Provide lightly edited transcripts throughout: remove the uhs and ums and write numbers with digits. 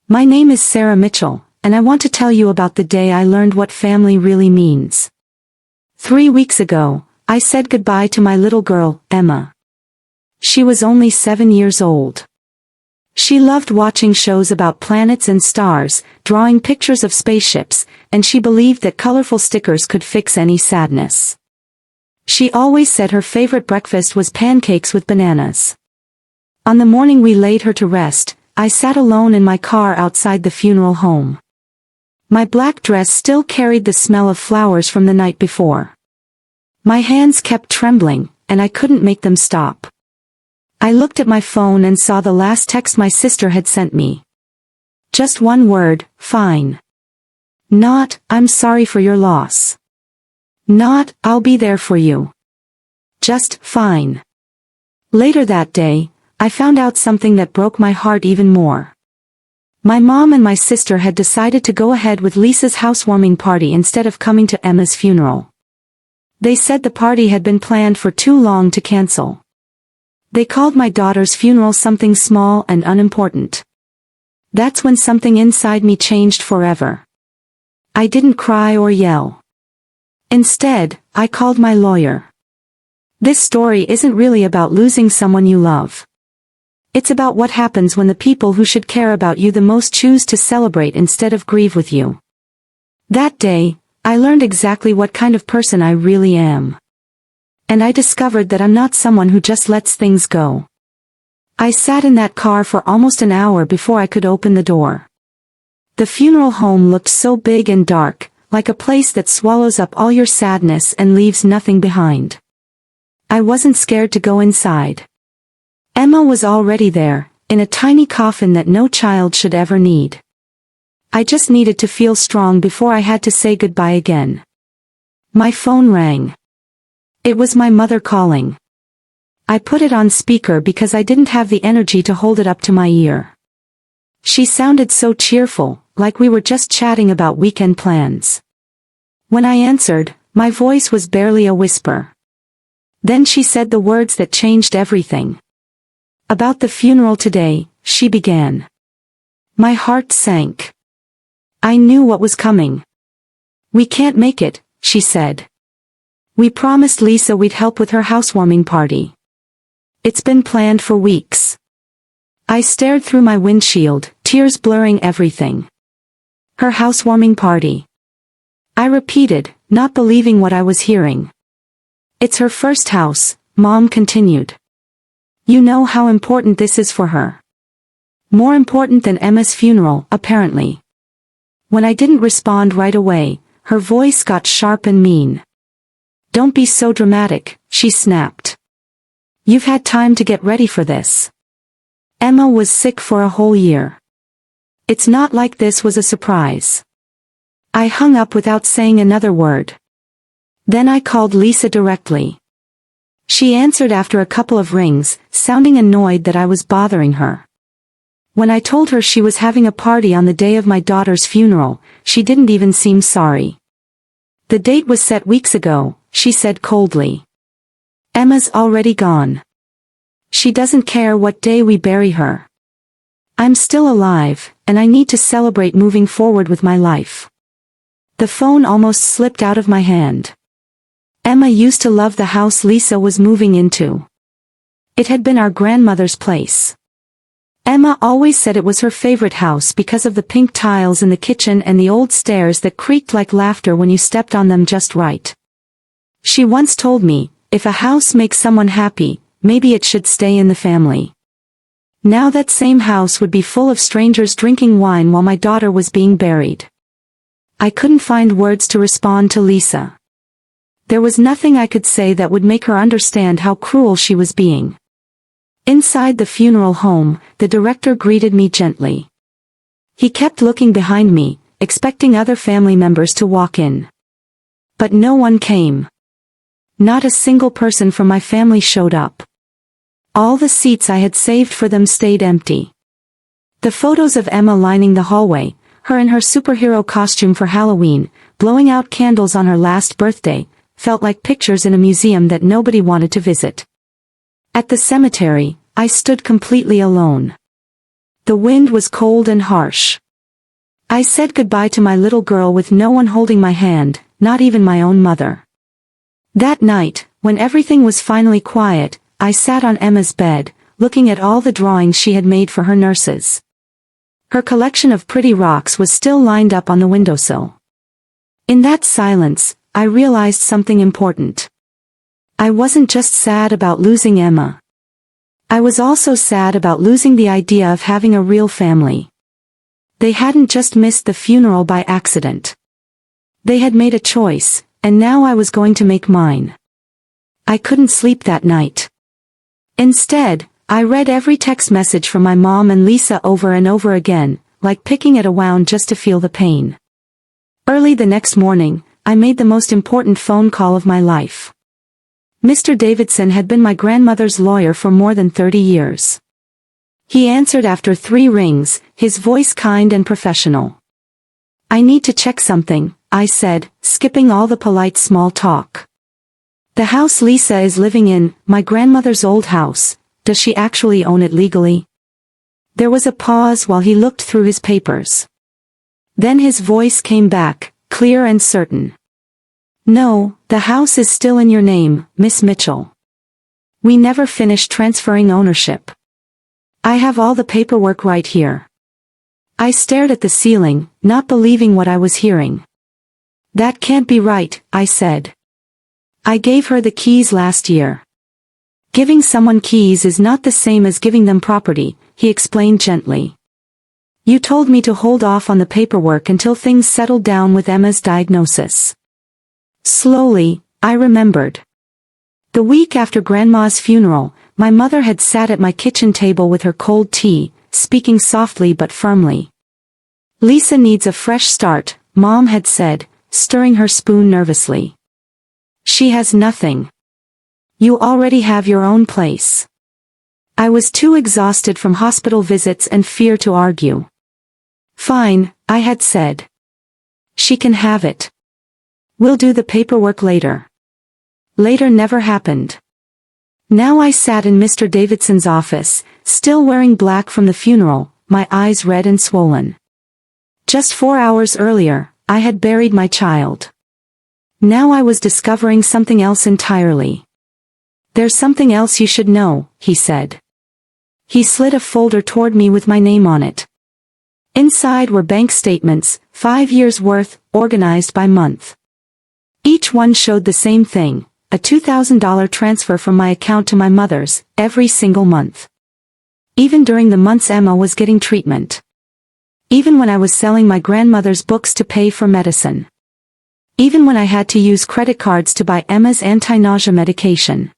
My name is Sarah Mitchell, and I want to tell you about the day I learned what family really means. 3 weeks ago, I said goodbye to my little girl, Emma. She was only 7 years old. She loved watching shows about planets and stars, drawing pictures of spaceships, and she believed that colorful stickers could fix any sadness. She always said her favorite breakfast was pancakes with bananas. On the morning we laid her to rest, I sat alone in my car outside the funeral home. My black dress still carried the smell of flowers from the night before. My hands kept trembling, and I couldn't make them stop. I looked at my phone and saw the last text my sister had sent me. Just one word, fine. Not, I'm sorry for your loss. Not, I'll be there for you. Just, fine. Later that day, I found out something that broke my heart even more. My mom and my sister had decided to go ahead with Lisa's housewarming party instead of coming to Emma's funeral. They said the party had been planned for too long to cancel. They called my daughter's funeral something small and unimportant. That's when something inside me changed forever. I didn't cry or yell. Instead, I called my lawyer. This story isn't really about losing someone you love. It's about what happens when the people who should care about you the most choose to celebrate instead of grieve with you. That day, I learned exactly what kind of person I really am. And I discovered that I'm not someone who just lets things go. I sat in that car for almost an hour before I could open the door. The funeral home looked so big and dark, like a place that swallows up all your sadness and leaves nothing behind. I wasn't scared to go inside. Emma was already there, in a tiny coffin that no child should ever need. I just needed to feel strong before I had to say goodbye again. My phone rang. It was my mother calling. I put it on speaker because I didn't have the energy to hold it up to my ear. She sounded so cheerful, like we were just chatting about weekend plans. When I answered, my voice was barely a whisper. Then she said the words that changed everything. About the funeral today, she began. My heart sank. I knew what was coming. We can't make it, she said. We promised Lisa we'd help with her housewarming party. It's been planned for weeks. I stared through my windshield, tears blurring everything. Her housewarming party. I repeated, not believing what I was hearing. It's her first house, Mom continued. You know how important this is for her. More important than Emma's funeral, apparently. When I didn't respond right away, her voice got sharp and mean. Don't be so dramatic, she snapped. You've had time to get ready for this. Emma was sick for a whole year. It's not like this was a surprise. I hung up without saying another word. Then I called Lisa directly. She answered after a couple of rings, sounding annoyed that I was bothering her. When I told her she was having a party on the day of my daughter's funeral, she didn't even seem sorry. The date was set weeks ago, she said coldly. Emma's already gone. She doesn't care what day we bury her. I'm still alive, and I need to celebrate moving forward with my life. The phone almost slipped out of my hand. Emma used to love the house Lisa was moving into. It had been our grandmother's place. Emma always said it was her favorite house because of the pink tiles in the kitchen and the old stairs that creaked like laughter when you stepped on them just right. She once told me, if a house makes someone happy, maybe it should stay in the family. Now that same house would be full of strangers drinking wine while my daughter was being buried. I couldn't find words to respond to Lisa. There was nothing I could say that would make her understand how cruel she was being. Inside the funeral home, the director greeted me gently. He kept looking behind me, expecting other family members to walk in. But no one came. Not a single person from my family showed up. All the seats I had saved for them stayed empty. The photos of Emma lining the hallway, her in her superhero costume for Halloween, blowing out candles on her last birthday, felt like pictures in a museum that nobody wanted to visit. At the cemetery, I stood completely alone. The wind was cold and harsh. I said goodbye to my little girl with no one holding my hand, not even my own mother. That night, when everything was finally quiet, I sat on Emma's bed, looking at all the drawings she had made for her nurses. Her collection of pretty rocks was still lined up on the windowsill. In that silence, I realized something important. I wasn't just sad about losing Emma. I was also sad about losing the idea of having a real family. They hadn't just missed the funeral by accident. They had made a choice, and now I was going to make mine. I couldn't sleep that night. Instead, I read every text message from my mom and Lisa over and over again, like picking at a wound just to feel the pain. Early the next morning, I made the most important phone call of my life. Mr. Davidson had been my grandmother's lawyer for more than 30 years. He answered after 3 rings, his voice kind and professional. "I need to check something," I said, skipping all the polite small talk. "The house Lisa is living in, my grandmother's old house, does she actually own it legally?" There was a pause while he looked through his papers. Then his voice came back, clear and certain. "No, the house is still in your name, Miss Mitchell. We never finished transferring ownership. I have all the paperwork right here." I stared at the ceiling, not believing what I was hearing. "That can't be right," I said. "I gave her the keys last year." "Giving someone keys is not the same as giving them property," he explained gently. "You told me to hold off on the paperwork until things settled down with Emma's diagnosis." Slowly, I remembered. The week after Grandma's funeral, my mother had sat at my kitchen table with her cold tea, speaking softly but firmly. "Lisa needs a fresh start," Mom had said, stirring her spoon nervously. "She has nothing. You already have your own place." I was too exhausted from hospital visits and fear to argue. "Fine," I had said. "She can have it. We'll do the paperwork later." Later never happened. Now I sat in Mr. Davidson's office, still wearing black from the funeral, my eyes red and swollen. Just 4 hours earlier, I had buried my child. Now I was discovering something else entirely. "There's something else you should know," he said. He slid a folder toward me with my name on it. Inside were bank statements, 5 years' worth, organized by month. Each one showed the same thing, a $2,000 transfer from my account to my mother's, every single month. Even during the months Emma was getting treatment. Even when I was selling my grandmother's books to pay for medicine. Even when I had to use credit cards to buy Emma's anti-nausea medication.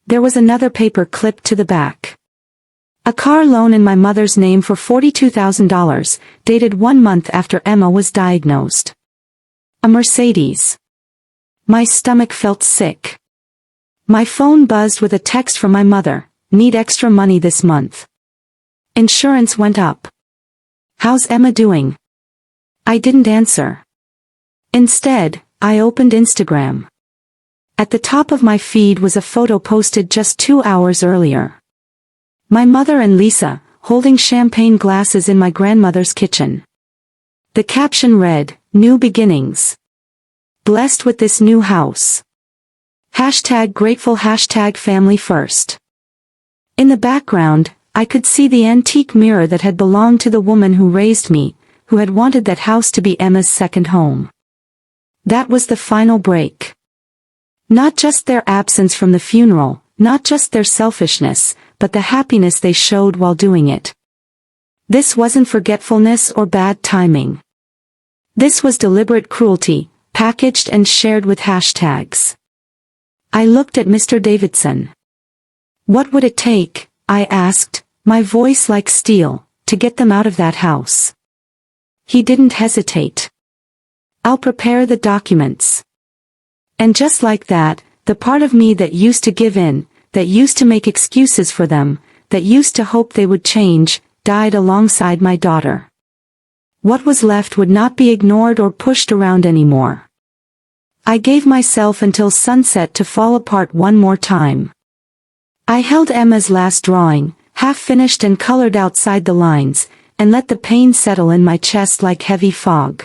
There was another paper clipped to the back. A car loan in my mother's name for $42,000, dated 1 month after Emma was diagnosed. A Mercedes. My stomach felt sick. My phone buzzed with a text from my mother, "Need extra money this month." Insurance went up. "How's Emma doing?" I didn't answer. Instead, I opened Instagram. At the top of my feed was a photo posted just 2 hours earlier. My mother and Lisa, holding champagne glasses in my grandmother's kitchen. The caption read, "New beginnings. Blessed with this new house. #grateful #family first." In the background, I could see the antique mirror that had belonged to the woman who raised me, who had wanted that house to be Emma's second home. That was the final break. Not just their absence from the funeral, not just their selfishness, but the happiness they showed while doing it. This wasn't forgetfulness or bad timing. This was deliberate cruelty, packaged and shared with hashtags. I looked at Mr. Davidson. "What would it take," I asked, my voice like steel, "to get them out of that house?" He didn't hesitate. "I'll prepare the documents." And just like that, the part of me that used to give in, that used to make excuses for them, that used to hope they would change, died alongside my daughter. What was left would not be ignored or pushed around anymore. I gave myself until sunset to fall apart one more time. I held Emma's last drawing, half finished and colored outside the lines, and let the pain settle in my chest like heavy fog.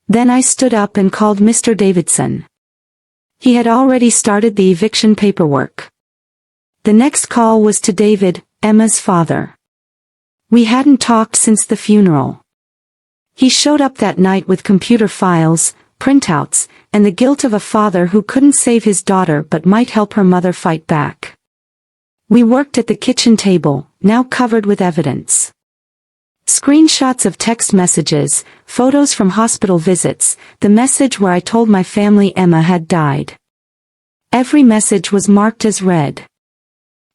Then I stood up and called Mr. Davidson. He had already started the eviction paperwork. The next call was to David, Emma's father. We hadn't talked since the funeral. He showed up that night with computer files, printouts, and the guilt of a father who couldn't save his daughter but might help her mother fight back. We worked at the kitchen table, now covered with evidence. Screenshots of text messages, photos from hospital visits, the message where I told my family Emma had died. Every message was marked as read.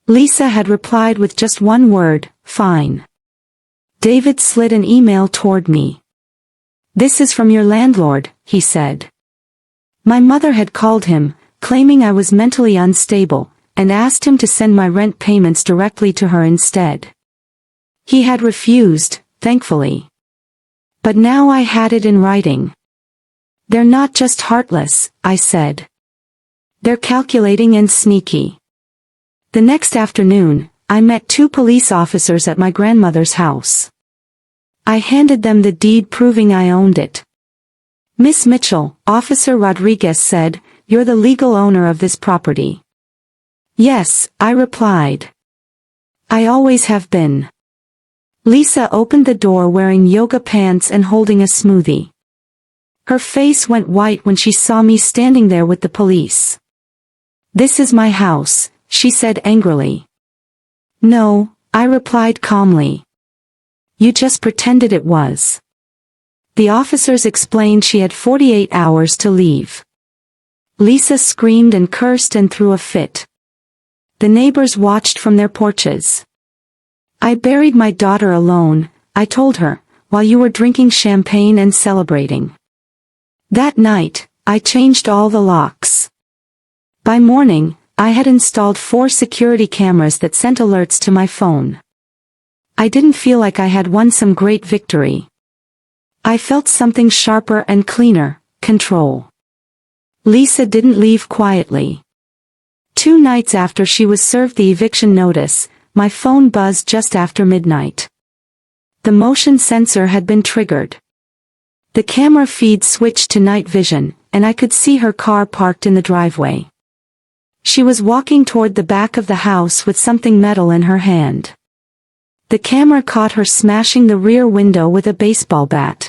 Lisa had replied with just one word, fine. David slid an email toward me. "This is from your landlord," he said. My mother had called him, claiming I was mentally unstable, and asked him to send my rent payments directly to her instead. He had refused, thankfully. But now I had it in writing. "They're not just heartless," I said. "They're calculating and sneaky." The next afternoon, I met two police officers at my grandmother's house. I handed them the deed proving I owned it. "Miss Mitchell," Officer Rodriguez said, "you're the legal owner of this property." "Yes," I replied. "I always have been." Lisa opened the door wearing yoga pants and holding a smoothie. Her face went white when she saw me standing there with the police. "This is my house," she said angrily. "No," I replied calmly. "You just pretended it was." The officers explained she had 48 hours to leave. Lisa screamed and cursed and threw a fit. The neighbors watched from their porches. "I buried my daughter alone," I told her, "while you were drinking champagne and celebrating." That night, I changed all the locks. By morning, I had installed 4 security cameras that sent alerts to my phone. I didn't feel like I had won some great victory. I felt something sharper and cleaner, control. Lisa didn't leave quietly. 2 nights after she was served the eviction notice, my phone buzzed just after midnight. The motion sensor had been triggered. The camera feed switched to night vision, and I could see her car parked in the driveway. She was walking toward the back of the house with something metal in her hand. The camera caught her smashing the rear window with a baseball bat.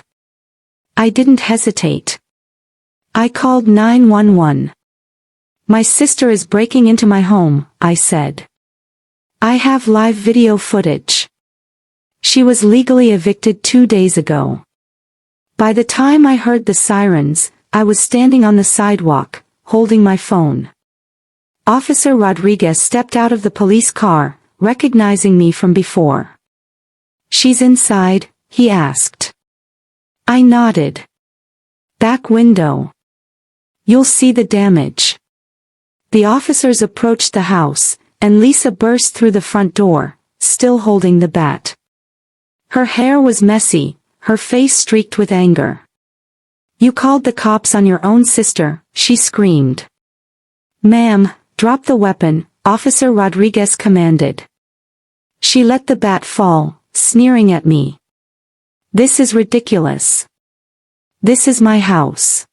I didn't hesitate. I called 911. "My sister is breaking into my home," I said. "I have live video footage. She was legally evicted 2 days ago." By the time I heard the sirens, I was standing on the sidewalk, holding my phone. Officer Rodriguez stepped out of the police car, recognizing me from before. "She's inside?" he asked. I nodded. "Back window. You'll see the damage." The officers approached the house, and Lisa burst through the front door, still holding the bat. Her hair was messy, her face streaked with anger. "You called the cops on your own sister," she screamed. "Ma'am, drop the weapon," Officer Rodriguez commanded. She let the bat fall, sneering at me. "This is ridiculous. This is my house."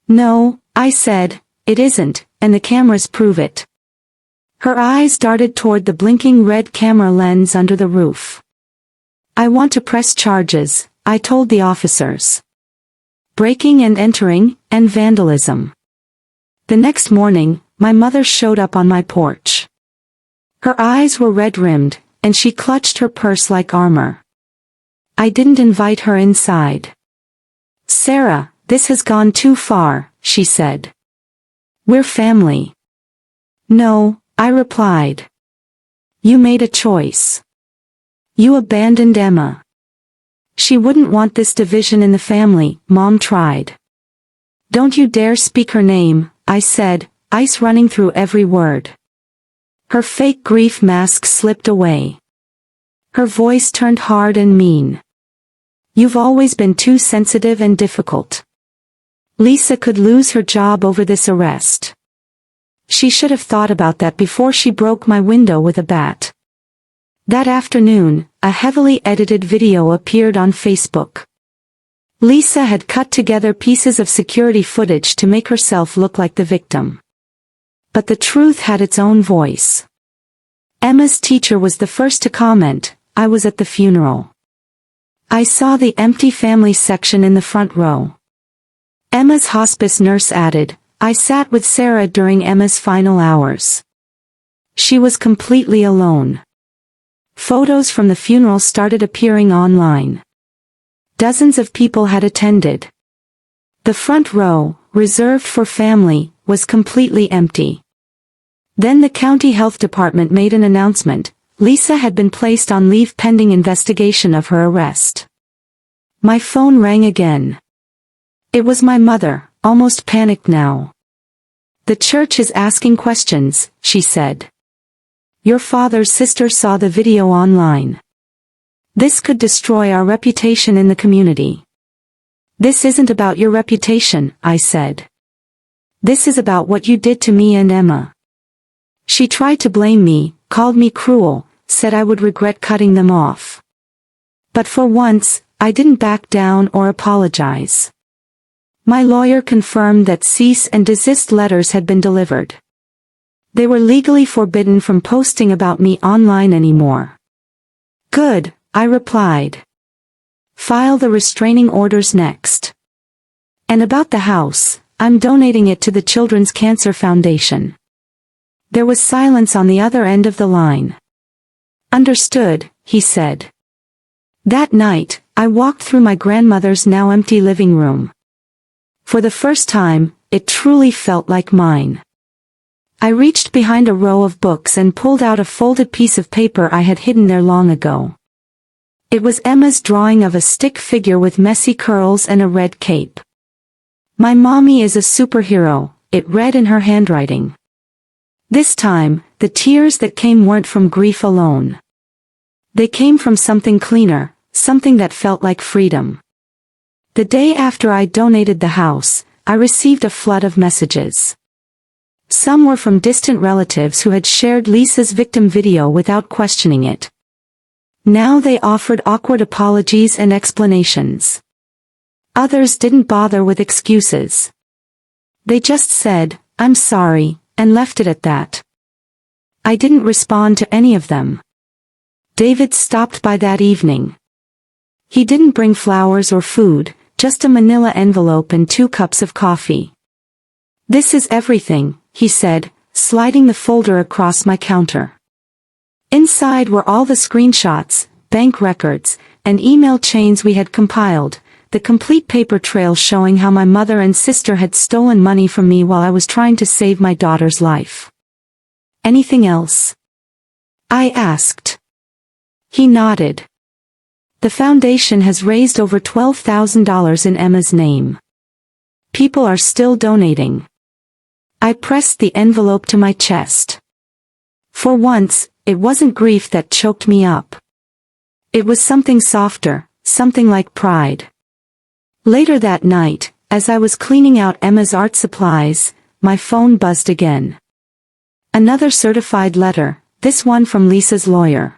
"No," I said, "it isn't, and the cameras prove it." Her eyes darted toward the blinking red camera lens under the roof. "I want to press charges," I told the officers. "Breaking and entering, and vandalism." The next morning, my mother showed up on my porch. Her eyes were red-rimmed, and she clutched her purse like armor. I didn't invite her inside. "Sarah, this has gone too far," she said. "We're family." "No," I replied. "You made a choice. You abandoned Emma. She wouldn't want this division in the family," Mom tried. "Don't you dare speak her name," I said, ice running through every word. Her fake grief mask slipped away. Her voice turned hard and mean. "You've always been too sensitive and difficult. Lisa could lose her job over this arrest. She should have thought about that before she broke my window with a bat." That afternoon, a heavily edited video appeared on Facebook. Lisa had cut together pieces of security footage to make herself look like the victim. But the truth had its own voice. Emma's teacher was the first to comment. I was at the funeral. I saw the empty family section in the front row. Emma's hospice nurse added, I sat with Sarah during Emma's final hours. She was completely alone. Photos from the funeral started appearing online. Dozens of people had attended. The front row, reserved for family, was completely empty. Then the county health department made an announcement. Lisa had been placed on leave pending investigation of her arrest. My phone rang again. It was my mother, almost panicked now. The church is asking questions, she said. Your father's sister saw the video online. This could destroy our reputation in the community. This isn't about your reputation, I said. This is about what you did to me and Emma. She tried to blame me, called me cruel, said I would regret cutting them off. But for once, I didn't back down or apologize. My lawyer confirmed that cease and desist letters had been delivered. They were legally forbidden from posting about me online anymore. Good, I replied. File the restraining orders next. And about the house, I'm donating it to the Children's Cancer Foundation. There was silence on the other end of the line. Understood, he said. That night, I walked through my grandmother's now empty living room. For the first time, it truly felt like mine. I reached behind a row of books and pulled out a folded piece of paper I had hidden there long ago. It was Emma's drawing of a stick figure with messy curls and a red cape. My mommy is a superhero, it read in her handwriting. This time, the tears that came weren't from grief alone. They came from something cleaner, something that felt like freedom. The day after I donated the house, I received a flood of messages. Some were from distant relatives who had shared Lisa's victim video without questioning it. Now they offered awkward apologies and explanations. Others didn't bother with excuses. They just said, I'm sorry, and left it at that. I didn't respond to any of them. David stopped by that evening. He didn't bring flowers or food, just a manila envelope and 2 cups of coffee. This is everything, he said, sliding the folder across my counter. Inside were all the screenshots, bank records, and email chains we had compiled, the complete paper trail showing how my mother and sister had stolen money from me while I was trying to save my daughter's life. Anything else? I asked. He nodded. The foundation has raised over $12,000 in Emma's name. People are still donating. I pressed the envelope to my chest. For once, it wasn't grief that choked me up. It was something softer, something like pride. Later that night, as I was cleaning out Emma's art supplies, my phone buzzed again. Another certified letter, this one from Lisa's lawyer.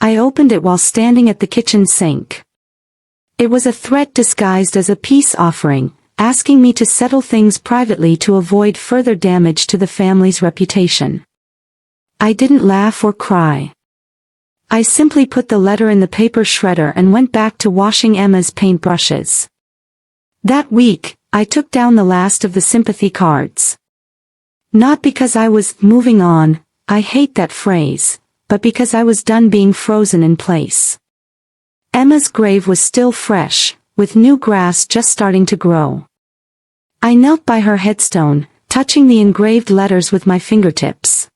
I opened it while standing at the kitchen sink. It was a threat disguised as a peace offering, asking me to settle things privately to avoid further damage to the family's reputation. I didn't laugh or cry. I simply put the letter in the paper shredder and went back to washing Emma's paintbrushes. That week, I took down the last of the sympathy cards. Not because I was moving on, I hate that phrase, but because I was done being frozen in place. Emma's grave was still fresh, with new grass just starting to grow. I knelt by her headstone, touching the engraved letters with my fingertips.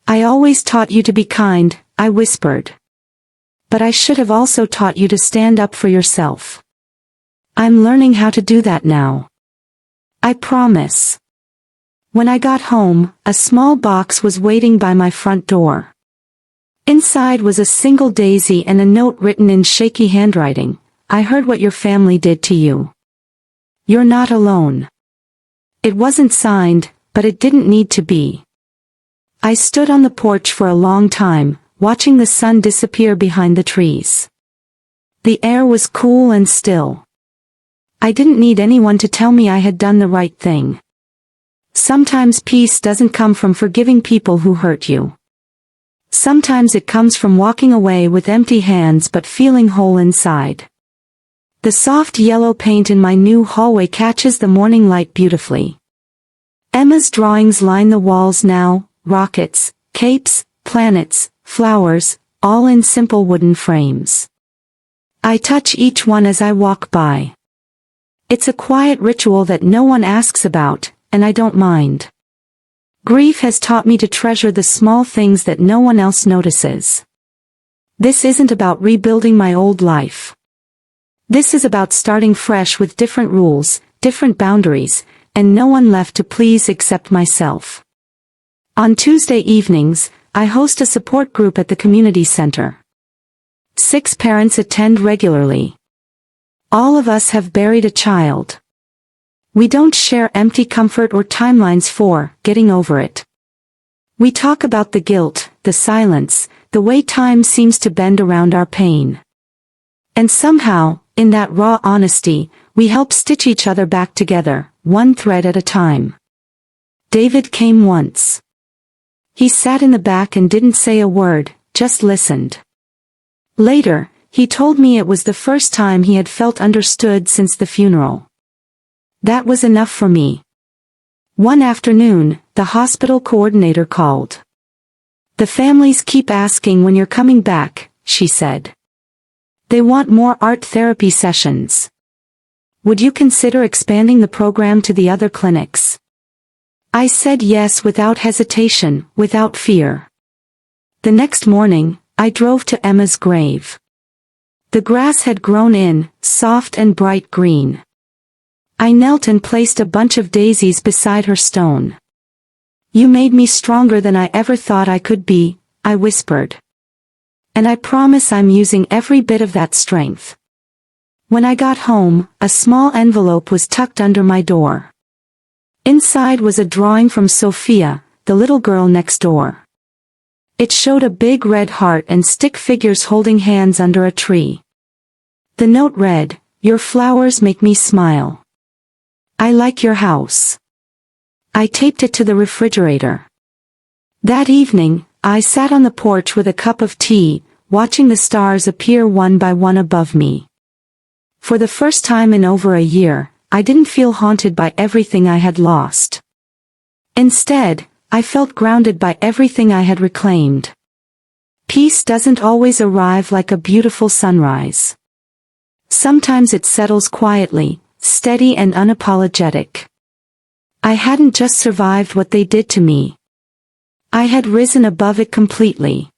I always taught you to be kind, I whispered. But I should have also taught you to stand up for yourself. I'm learning how to do that now. I promise. When I got home, a small box was waiting by my front door. Inside was a single daisy and a note written in shaky handwriting. I heard what your family did to you. You're not alone. It wasn't signed, but it didn't need to be. I stood on the porch for a long time, watching the sun disappear behind the trees. The air was cool and still. I didn't need anyone to tell me I had done the right thing. Sometimes peace doesn't come from forgiving people who hurt you. Sometimes it comes from walking away with empty hands but feeling whole inside. The soft yellow paint in my new hallway catches the morning light beautifully. Emma's drawings line the walls now, rockets, capes, planets, flowers, all in simple wooden frames. I touch each one as I walk by. It's a quiet ritual that no one asks about, and I don't mind. Grief has taught me to treasure the small things that no one else notices. This isn't about rebuilding my old life. This is about starting fresh with different rules, different boundaries, and no one left to please except myself. On Tuesday evenings, I host a support group at the community center. 6 parents attend regularly. All of us have buried a child. We don't share empty comfort or timelines for getting over it. We talk about the guilt, the silence, the way time seems to bend around our pain. And somehow, in that raw honesty, we help stitch each other back together, one thread at a time. David came once. He sat in the back and didn't say a word, just listened. Later, he told me it was the first time he had felt understood since the funeral. That was enough for me. One afternoon, the hospital coordinator called. "The families keep asking when you're coming back," she said. "They want more art therapy sessions. Would you consider expanding the program to the other clinics?" I said yes without hesitation, without fear. The next morning, I drove to Emma's grave. The grass had grown in, soft and bright green. I knelt and placed a bunch of daisies beside her stone. "You made me stronger than I ever thought I could be," I whispered. "And I promise I'm using every bit of that strength." When I got home, a small envelope was tucked under my door. Inside was a drawing from Sophia, the little girl next door. It showed a big red heart and stick figures holding hands under a tree. The note read, "Your flowers make me smile. I like your house." I taped it to the refrigerator. That evening, I sat on the porch with a cup of tea, watching the stars appear one by one above me. For the first time in over a year, I didn't feel haunted by everything I had lost. Instead, I felt grounded by everything I had reclaimed. Peace doesn't always arrive like a beautiful sunrise. Sometimes it settles quietly, steady and unapologetic. I hadn't just survived what they did to me. I had risen above it completely.